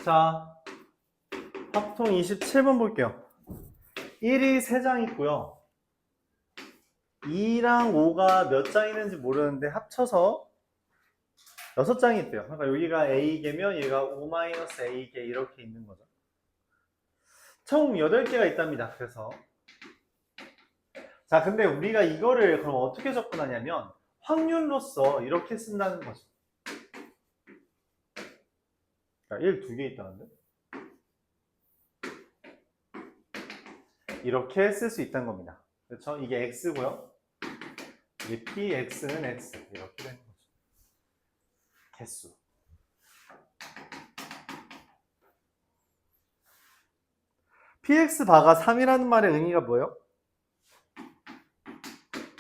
자, 합통 27번 볼게요. 1이 3장 있고요. 2랑 5가 몇 장 있는지 모르는데 합쳐서 6장이 있대요. 그러니까 여기가 A개면 얘가 5-A개 이렇게 있는 거죠. 총 8개가 있답니다. 그래서 자, 근데 우리가 이거를 그럼 어떻게 접근하냐면 확률로서 이렇게 쓴다는 거죠. 자, 1, 2개 있다는데? 이렇게 쓸 수 있다는 겁니다. 그렇죠? 이게 x고요. 이게 px는 x 이렇게 되는 거죠. 개수. px 바가 3이라는 말의 의미가 뭐예요?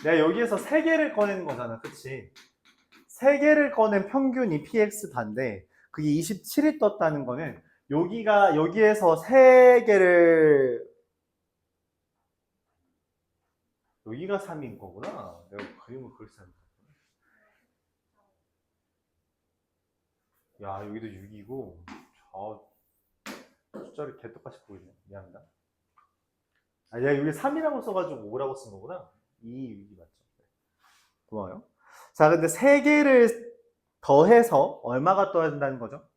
내가 여기에서 3개를 꺼내는 거잖아. 그치? 3개를 꺼낸 평균이 px 바인데 그게 27이 떴다는 거는 여기에서 3개를 여기가 3인 거구나. 내가 그림을 그렇게 샀네. 야, 여기도 6이고 숫자를 개떡같이 보이네. 미안합니다. 아, 내가 여기 3이라고 써가지고 5라고 쓴 거구나. 6이 맞죠. 고마워요. 자, 근데 3개를 더해서 얼마가 떠야 된다는 거죠?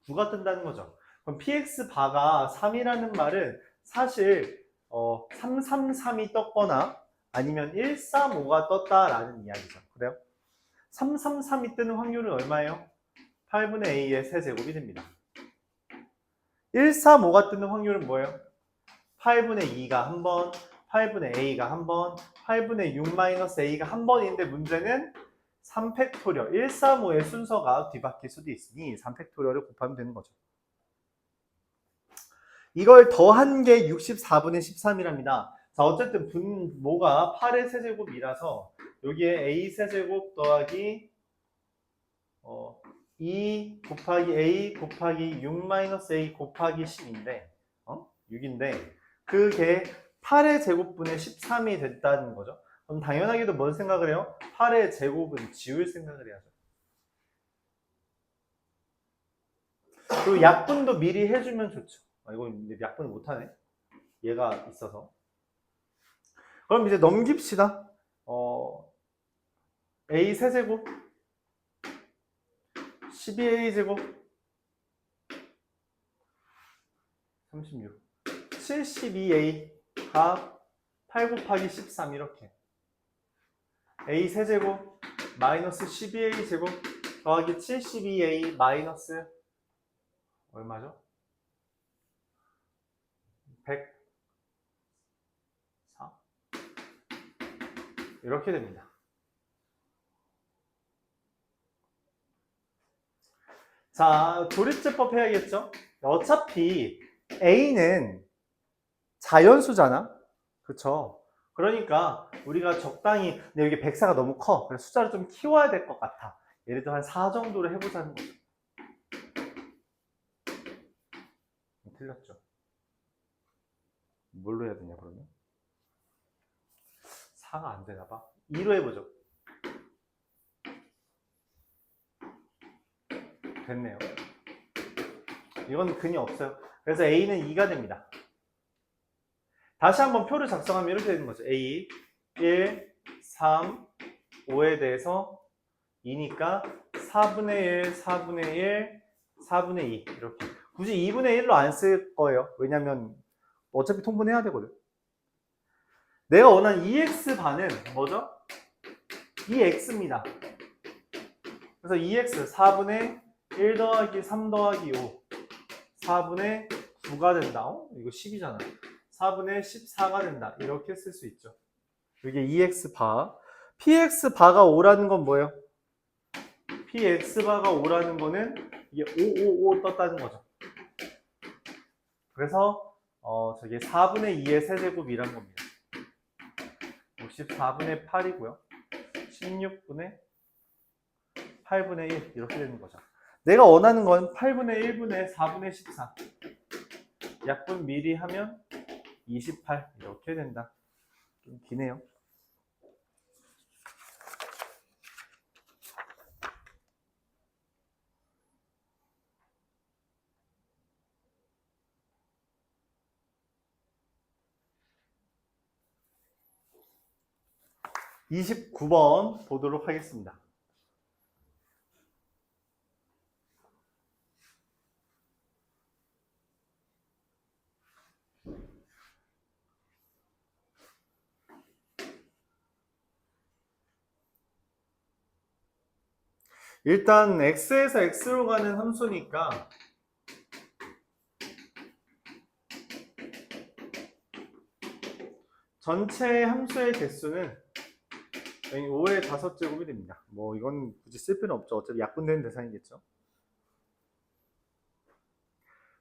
9가 뜬다는 거죠. 그럼 px 바가 3이라는 말은 사실 333이 떴거나 아니면 135가 떴다라는 이야기죠. 그래요? 333이 뜨는 확률은 얼마예요? 8분의 a의 세제곱이 됩니다. 135가 뜨는 확률은 뭐예요? 8분의 2가 한 번, 8분의 a가 한 번, 8분의 6-a가 한 번인데 문제는 3팩토리얼, 135의 순서가 뒤바뀔 수도 있으니 3팩토리얼을 곱하면 되는 거죠. 이걸 더한 게 64분의 13이랍니다. 자, 어쨌든 분모가 8의 세제곱이라서 여기에 a 세제곱 더하기 2 곱하기 a 곱하기 6-a 곱하기 10인데 6인데 그게 8의 제곱분의 13이 됐다는 거죠. 그럼 당연하게도 뭔 생각을 해요? 8의 제곱은 지울 생각을 해야죠. 그리고 약분도 미리 해주면 좋죠. 이건 약분을 못하네. 얘가 있어서. 그럼 이제 넘깁시다. a 세제곱 12a 제곱 36 72a가 8 곱하기 13 이렇게 a 세제곱 마이너스 12a 제곱 더하기 72a 마이너스 얼마죠? 104 이렇게 됩니다. 자, 조립제법 해야겠죠? 어차피 a는 자연수잖아. 그쵸? 그러니까 우리가 적당히 근데 여기 104가 너무 커. 그래서 숫자를 좀 키워야 될 것 같아. 예를 들어 한 4 정도로 해보자는 거죠. 틀렸죠. 뭘로 해야 되냐 그러면? 4가 안 되나 봐. 2로 해보죠. 됐네요. 이건 근이 없어요. 그래서 a는 2가 됩니다. 다시 한번 표를 작성하면 이렇게 되는 거죠. a 1, 3, 5에 대해서 2니까 4분의 1, 4분의 1, 4분의 2 이렇게. 굳이 2분의 1로 안 쓸 거예요. 왜냐면 어차피 통분해야 되거든. 내가 원하는 EX반은 뭐죠? EX입니다. 그래서 EX 4분의 1 더하기 3 더하기 5 4분의 9가 된다. 이거 10이잖아. 4분의 14가 된다. 이렇게 쓸 수 있죠. 이게 EX바. PX바가 5라는 건 뭐예요? PX바가 5라는 거는 이게 555 떴다는 거죠. 그래서 저게 4분의 2의 세제곱이란 겁니다. 64분의 8이고요. 16분의 8분의 1 이렇게 되는 거죠. 내가 원하는 건 8분의 1분의 4분의 14. 약분 미리 하면 28 이렇게 된다. 좀 기네요. 29번 보도록 하겠습니다. 일단 x에서 x로 가는 함수니까 전체 함수의 개수는 5의 5제곱이 됩니다. 뭐 이건 굳이 쓸 필요는 없죠. 어차피 약분되는 대상이겠죠.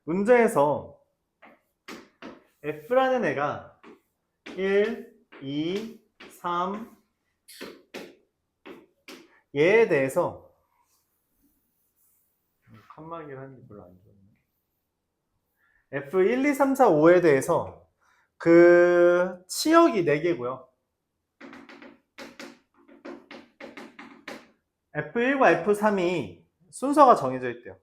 문제에서 f라는 애가 1, 2, 3 얘에 대해서 칸막이를 하는 게 별로 안 좋네. f1, 2, 3, 4, 5에 대해서 그 치역이 4개고요. F1과 F3이 순서가 정해져 있대요.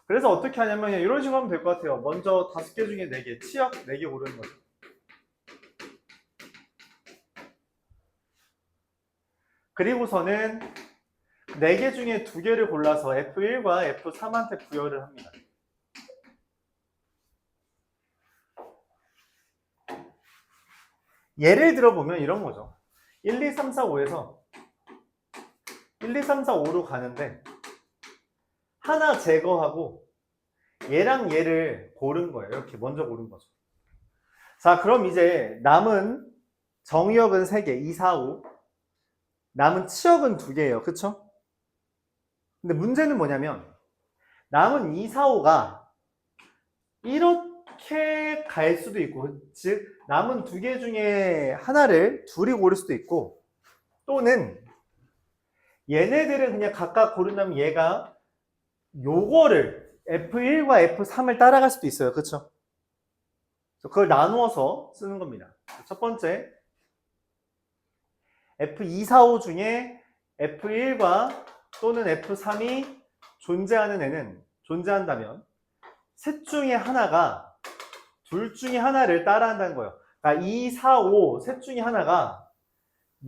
그래서 어떻게 하냐면 이런 식으로 하면 될 것 같아요. 먼저 5개 중에 4개, 치역 4개 고르는 거죠. 그리고서는 4개 중에 2개를 골라서 F1과 F3한테 부여를 합니다. 예를 들어보면 이런 거죠. 1, 2, 3, 4, 5에서 1, 2, 3, 4, 5로 가는데 하나 제거하고 얘랑 얘를 고른 거예요. 이렇게 먼저 고른 거죠. 자, 그럼 이제 남은 정의역은 3개, 2, 4, 5. 남은 치역은 2개예요. 그쵸? 근데 문제는 뭐냐면 남은 2, 4, 5가 이렇게 갈 수도 있고, 즉 남은 2개 중에 하나를 둘이 고를 수도 있고, 또는 얘네들을 그냥 각각 고른다면 얘가 요거를 F1과 F3을 따라갈 수도 있어요. 그쵸? 그걸 나누어서 쓰는 겁니다. 첫 번째, F2, 4, 5 중에 F1과 또는 F3이 존재하는 애는 존재한다면 셋 중에 하나가 둘 중에 하나를 따라한다는 거예요. 그러니까 2, 4, 5 셋 중에 하나가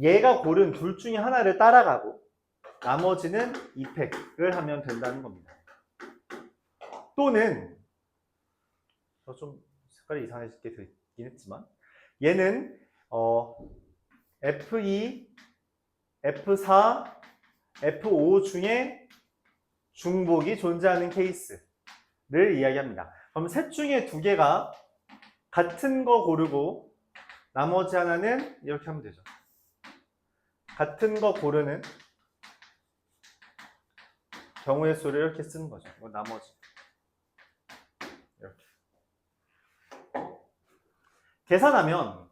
얘가 고른 둘 중에 하나를 따라가고 나머지는 이펙을 하면 된다는 겁니다. 또는 좀 색깔이 이상하게 되긴 했지만 얘는 F2, F4, F5 중에 중복이 존재하는 케이스를 이야기합니다. 그럼 셋 중에 2개가 같은 거 고르고 나머지 하나는 이렇게 하면 되죠. 같은 거 고르는 경우의 수를 이렇게 쓰는 거죠. 나머지 이렇게 계산하면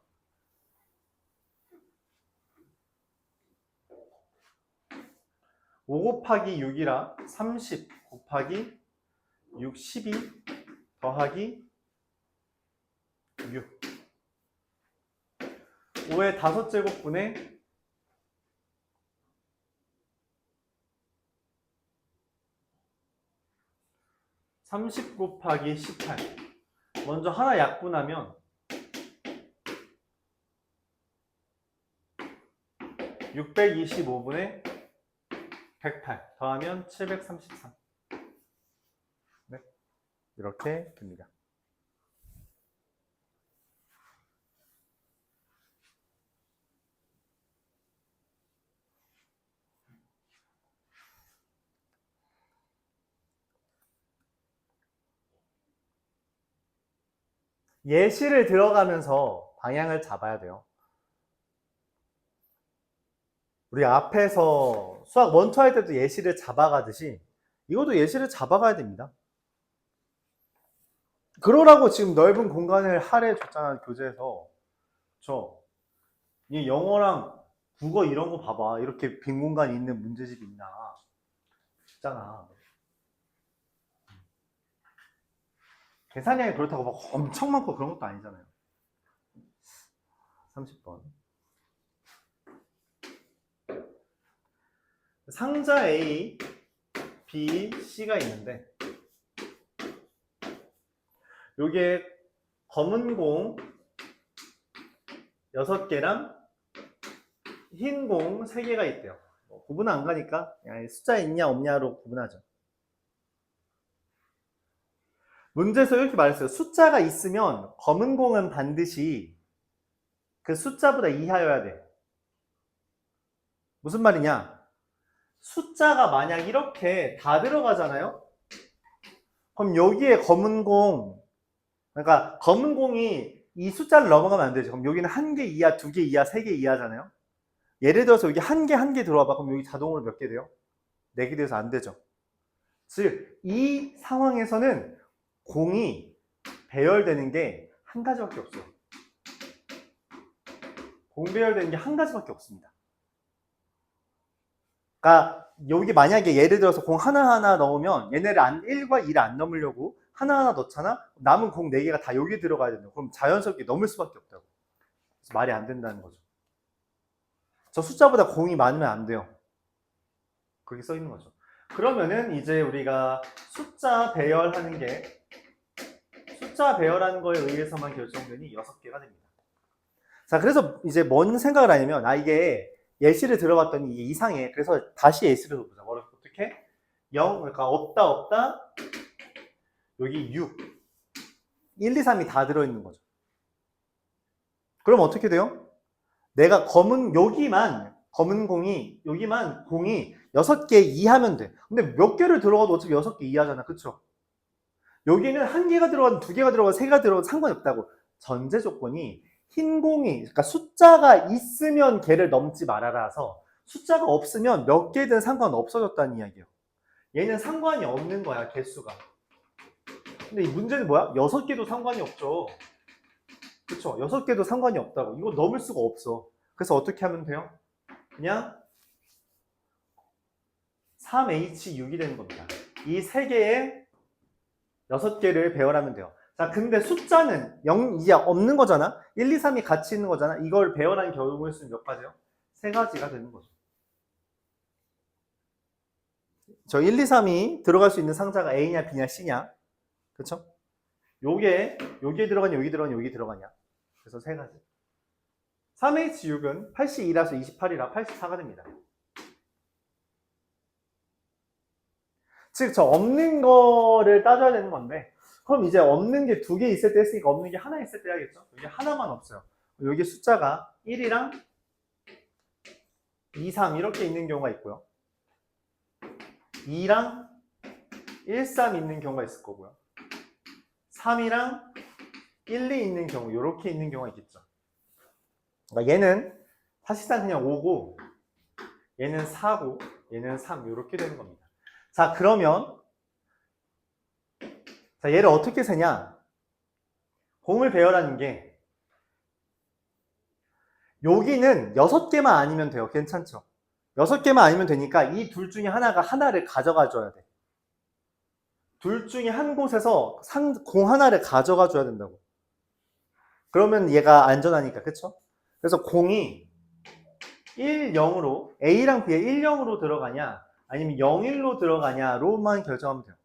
5 곱하기 6이라 30 곱하기 6, 12 더하기 6 5의 5제곱분의 30 곱하기 18 먼저 하나 약분하면 625분의 108 더하면 733 네, 이렇게 됩니다. 예시를 들어가면서 방향을 잡아야 돼요. 우리 앞에서 수학 원투 할 때도 예시를 잡아가듯이 이것도 예시를 잡아가야 됩니다. 그러라고 지금 넓은 공간을 할애 줬잖아, 교재에서. 이 영어랑 국어 이런 거 봐봐. 이렇게 빈 공간이 있는 문제집이 있나. 있잖아. 계산량이 그렇다고 막 엄청 많고 그런 것도 아니잖아요. 30번. 상자 A, B, C가 있는데 요게 검은 공 6개랑 흰 공 3개가 있대요. 구분 안 가니까 그냥 숫자 있냐 없냐로 구분하죠. 문제에서 이렇게 말했어요. 숫자가 있으면 검은 공은 반드시 그 숫자보다 이하여야 돼. 무슨 말이냐? 숫자가 만약 이렇게 다 들어가잖아요? 그럼 여기에 검은 공, 그러니까 검은 공이 이 숫자를 넘어가면 안 되죠. 그럼 여기는 1개 이하, 2개 이하, 3개 이하잖아요? 예를 들어서 여기 1개 들어와봐. 그럼 여기 자동으로 몇 개 돼요? 4개 돼서 안 되죠. 즉, 이 상황에서는 공이 배열되는 게 한 가지밖에 없어요. 공 배열되는 게 한 가지밖에 없습니다. 그러니까 여기 만약에 예를 들어서 공 하나하나 넣으면 얘네를 1과 2를 안 넘으려고 하나하나 넣잖아? 남은 공 4개가 다 여기 들어가야 된다. 그럼 자연스럽게 넘을 수밖에 없다고. 그래서 말이 안 된다는 거죠. 저 숫자보다 공이 많으면 안 돼요. 그렇게 써 있는 거죠. 그러면은 이제 우리가 숫자 배열하는 거에 의해서만 결정되니 6개가 됩니다. 자, 그래서 이제 뭔 생각을 하냐면, 이게 예시를 들어봤더니 이게 이상해. 그래서 다시 예시를 들어보자. 어떻게? 0, 그러니까 없다. 여기 6. 1, 2, 3이 다 들어있는 거죠. 그럼 어떻게 돼요? 내가 여기만 공이 6개 이하면 돼. 근데 몇 개를 들어가도 어차피 6개 이하잖아. 그쵸? 여기는 1개가 들어가든 2개가 들어가든 3개가 들어가도 상관이 없다고. 전제 조건이 흰 공이, 그러니까 숫자가 있으면 걔를 넘지 말아라서 숫자가 없으면 몇 개든 상관없어졌다는 이야기예요. 얘는 상관이 없는 거야, 개수가. 근데 이 문제는 뭐야? 6개도 상관이 없죠. 그쵸? 6개도 상관이 없다고. 이거 넘을 수가 없어. 그래서 어떻게 하면 돼요? 그냥 3H6이 되는 겁니다. 이 3개에 6개를 배열하면 돼요. 자, 근데 숫자는 0 이하 없는 거잖아? 1, 2, 3이 같이 있는 거잖아? 이걸 배열한 경우의 수는 몇 가지요? 3가지가 되는 거죠. 저 1, 2, 3이 들어갈 수 있는 상자가 A냐, B냐, C냐? 그쵸? 여기에 들어가냐, 여기 들어가냐, 여기 들어가냐? 그래서 3가지. 3H6은 82라서 28이라 84가 됩니다. 즉, 저 없는 거를 따져야 되는 건데, 그럼 이제 없는 게 2개 있을 때 했으니까 없는 게 하나 있을 때 해야겠죠? 여기 하나만 없어요. 여기 숫자가 1이랑 2, 3 이렇게 있는 경우가 있고요. 2랑 1, 3 있는 경우가 있을 거고요. 3이랑 1, 2 있는 경우, 이렇게 있는 경우가 있겠죠. 그러니까 얘는 사실상 그냥 5고, 얘는 4고, 얘는 3 이렇게 되는 겁니다. 자, 그러면 자, 얘를 어떻게 세냐? 공을 배열하는 게 여기는 6개만 아니면 돼요. 괜찮죠? 6개만 아니면 되니까 이 둘 중에 하나를 가져가 줘야 돼. 둘 중에 한 곳에서 공 하나를 가져가 줘야 된다고. 그러면 얘가 안전하니까, 그쵸? 그래서 공이 1, 0으로 A랑 B에 1, 0으로 들어가냐 아니면 0, 1로 들어가냐로만 결정하면 돼요.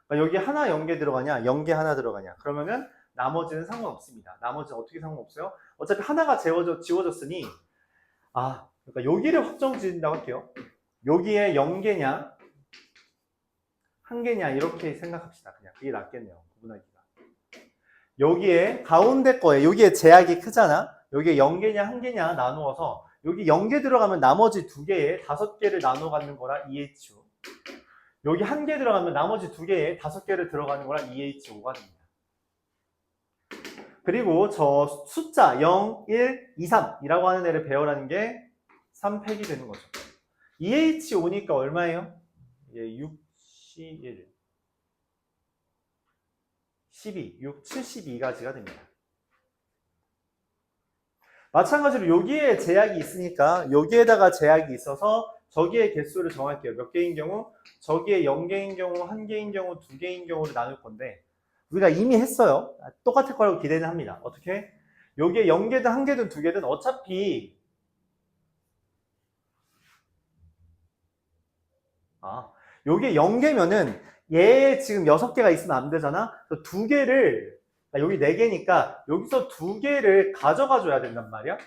그러니까 여기 하나 0개 들어가냐 0개 하나 들어가냐 그러면은 나머지는 상관없습니다. 나머지는 어떻게 상관없어요? 어차피 하나가 지워졌으니 그러니까 여기를 확정 지은다고 할게요. 여기에 0개냐 1개냐 이렇게 생각합시다. 그냥 그게 낫겠네요. 구분하기가. 여기에 가운데 거에 여기에 제약이 크잖아. 여기에 0개냐 1개냐 나누어서 여기 0개 들어가면 나머지 2개에 5개를 나눠 갖는 거라 EHO. 여기 1개 들어가면 나머지 2개에 5개를 들어가는 거라 EH5가 됩니다. 그리고 저 숫자 0, 1, 2, 3이라고 하는 애를 배열하는 게 3팩이 되는 거죠. EH5니까 얼마예요? 6, 11, 12, 6, 72가지가 됩니다. 마찬가지로 여기에 제약이 있으니까 여기에다가 제약이 있어서 저기의 개수를 정할게요. 몇 개인 경우? 저기에 0개인 경우, 1개인 경우, 2개인 경우를 나눌 건데 우리가 이미 했어요. 똑같을 거라고 기대는 합니다. 어떻게? 여기에 0개든 1개든 2개든 어차피 여기에 0개면은 얘 지금 6개가 있으면 안 되잖아? 2개를 여기 4개니까 여기서 2개를 가져가 줘야 된단 말이야.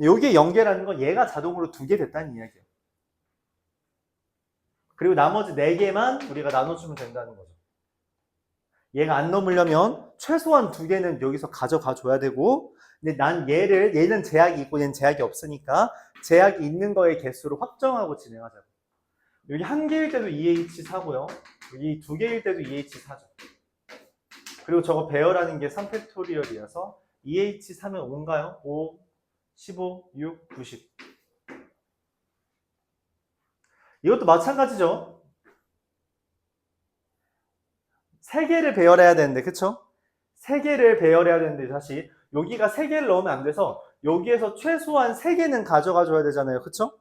여기에 0개라는 건 얘가 자동으로 2개 됐다는 이야기예요. 그리고 나머지 4개만 우리가 나눠주면 된다는 거죠. 얘가 안 넘으려면 최소한 2개는 여기서 가져가 줘야 되고, 근데 난 얘는 제약이 있고 얘는 제약이 없으니까 제약이 있는 거의 개수를 확정하고 진행하자고. 여기 1개일 때도 EH 사고요. 여기 2개일 때도 EH 사죠. 그리고 저거 배열하는 게 3팩토리얼이어서 EH 사면 5인가요? 5, 15, 6, 90. 이것도 마찬가지죠. 3개를 배열해야 되는데, 그쵸? 3개를 배열해야 되는데, 다시 여기가 3개를 넣으면 안 돼서 여기에서 최소한 3개는 가져가 줘야 되잖아요. 그쵸?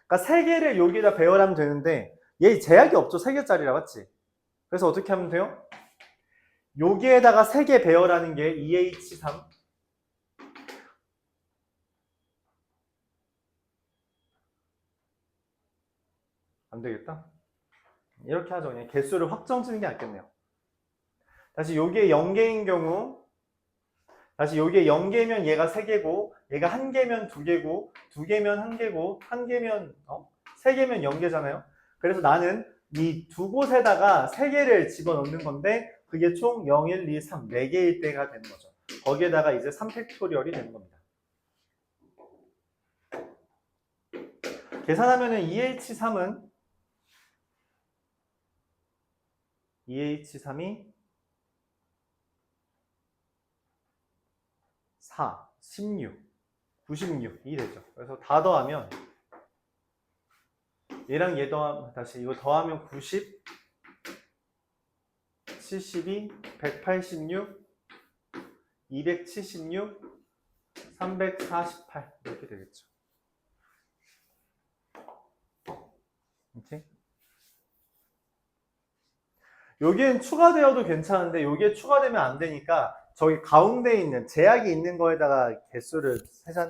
그러니까 3개를 여기다 배열하면 되는데 얘 제약이 없죠. 3개짜리라 맞지? 그래서 어떻게 하면 돼요? 여기에다가 3개 배열하는 게 EH3. 안 되겠다. 이렇게 하죠. 그냥 개수를 확정 짓는 게 낫겠네요. 다시 여기에 0개인 경우, 다시 여기에 0개면 얘가 3개고, 얘가 1개면 2개고, 2개면 1개고, 1개면 3개면 0개잖아요. 그래서 나는 이 2곳에다가 3개를 집어넣는 건데 그게 총 0, 1, 2, 3, 4개일 때가 되는 거죠. 거기에다가 이제 3팩토리얼이 되는 겁니다. 계산하면은 EH3이 4, 16, 96이 되죠. 그래서 다 더하면 얘랑 얘 더하면 다시 이거 더하면 90, 72, 186, 276, 348 이렇게 되겠죠. 이렇게. 여기엔 추가되어도 괜찮은데 여기에 추가되면 안 되니까 저기 가운데 있는 제약이 있는 거에다가 개수를 세자는